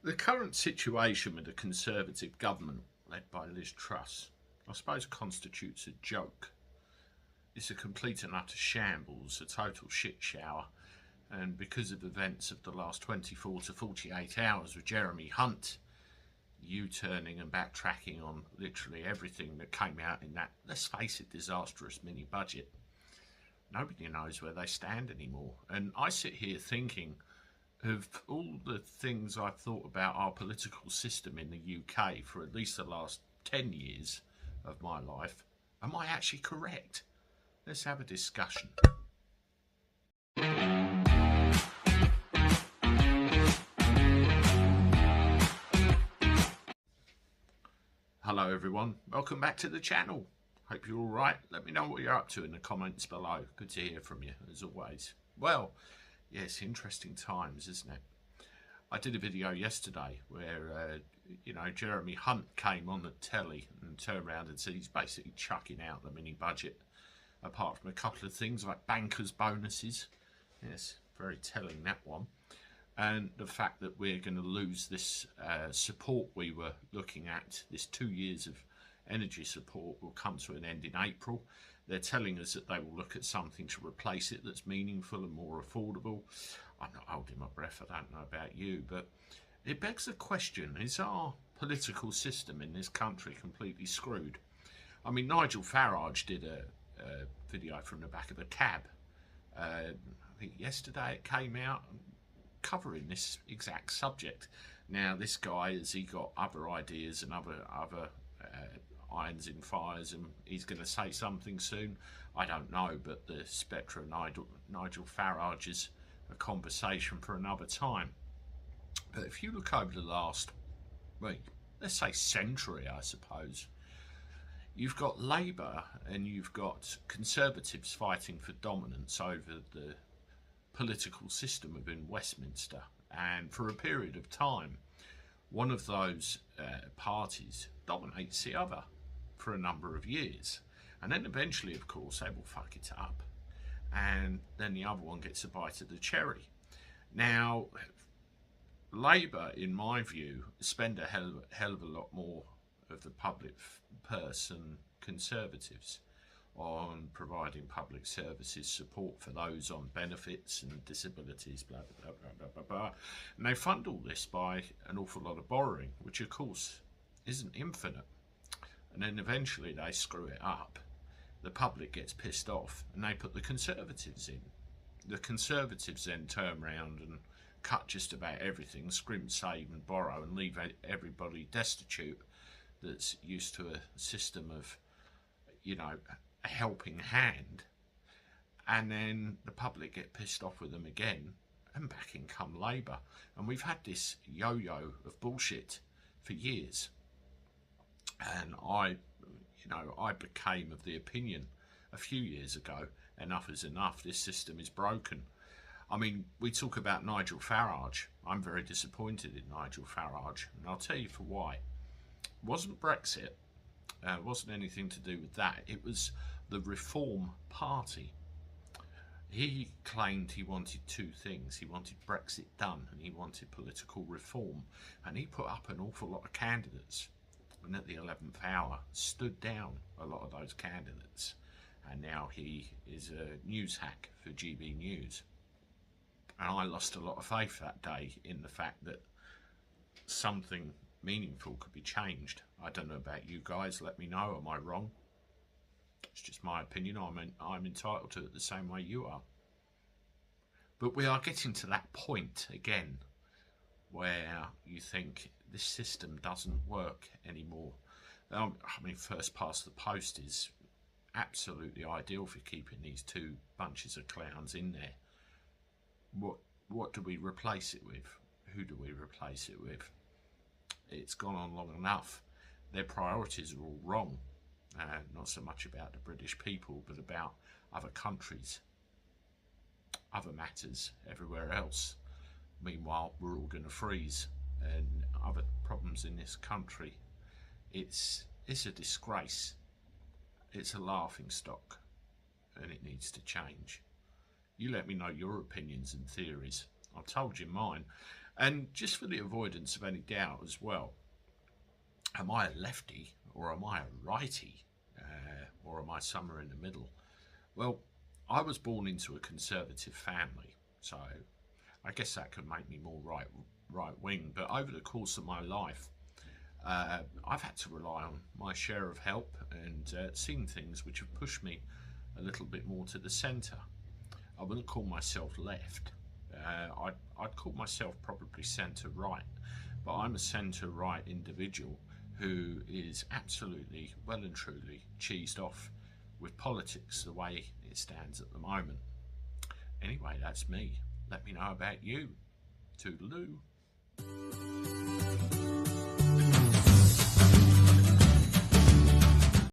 The current situation with the Conservative government, led by Liz Truss, I suppose constitutes a joke. It's a complete and utter shambles, a total shit shower, and because of events of the last 24 to 48 hours with Jeremy Hunt U-turning and backtracking on literally everything that came out in that, let's face it, disastrous mini-budget, nobody knows where they stand anymore. And I sit here thinking of all the things I've thought about our political system in the UK for at least the last 10 years of my life. Am I actually correct? Let's have a discussion. Hello everyone, welcome back to the channel. Hope you're all right. Let me know what you're up to in the comments below. Good to hear from you, as always. Well, yes, interesting times, isn't it? I did a video yesterday where, Jeremy Hunt came on the telly and turned around and said he's basically chucking out the mini budget, apart from a couple of things like bankers' bonuses. Yes, very telling, that one. And the fact that we're going to lose this support we were looking at, this 2 years of energy support will come to an end in April. They're telling us that they will look at something to replace it that's meaningful and more affordable. I'm not holding my breath, I don't know about you, but it begs the question, is our political system in this country completely screwed? I mean, Nigel Farage did a video from the back of a cab. I think yesterday it came out covering this exact subject. Now, this guy, has he got other ideas and other irons in fires, and he's going to say something soon? I don't know, but the spectre of Nigel Farage is a conversation for another time. But if you look over the last, let's say century, I suppose, you've got Labour and you've got Conservatives fighting for dominance over the political system within Westminster, and for a period of time one of those parties dominates the other for a number of years, and then eventually, of course, they will fuck it up, and then the other one gets a bite of the cherry. Now, Labour, in my view, spend a hell of a lot more of the public purse than Conservatives on providing public services, support for those on benefits and disabilities, blah, blah, blah, blah, blah, blah. And they fund all this by an awful lot of borrowing, which of course isn't infinite. And then eventually they screw it up. The public gets pissed off and they put the Conservatives in. The Conservatives then turn around and cut just about everything, scrimp, save and borrow, and leave everybody destitute that's used to a system of, a helping hand, and then the public get pissed off with them again, and back in come Labour. And we've had this yo-yo of bullshit for years. And I became of the opinion a few years ago, enough is enough, this system is broken. I mean, we talk about Nigel Farage. I'm very disappointed in Nigel Farage, and I'll tell you for why. It wasn't Brexit. It wasn't anything to do with that. It was the Reform Party. He claimed he wanted two things. He wanted Brexit done and he wanted political reform. And he put up an awful lot of candidates. And at the 11th hour, stood down a lot of those candidates. And now he is a news hack for GB News. And I lost a lot of faith that day in the fact that something meaningful could be changed. I don't know about you guys, let me know, am I wrong? It's just my opinion, I'm entitled to it the same way you are. But we are getting to that point again where you think this system doesn't work anymore. First past the post is absolutely ideal for keeping these two bunches of clowns in there. What do we replace it with? Who do we replace it with? It's gone on long enough. Their priorities are all wrong. Not so much about the British people, but about other countries, other matters everywhere else. Meanwhile, we're all going to freeze, and other problems in this country. It's a disgrace. It's a laughing stock, and it needs to change. You let me know your opinions and theories. I've told you mine. And just for the avoidance of any doubt as well, am I a lefty or am I a righty? Or am I somewhere in the middle? Well, I was born into a conservative family, so I guess that could make me more right wing. But over the course of my life, I've had to rely on my share of help and seen things which have pushed me a little bit more to the centre. I wouldn't call myself left. I'd call myself probably centre right, but I'm a centre right individual who is absolutely well and truly cheesed off with politics the way it stands at the moment. Anyway, that's me. Let me know about you. Toodaloo.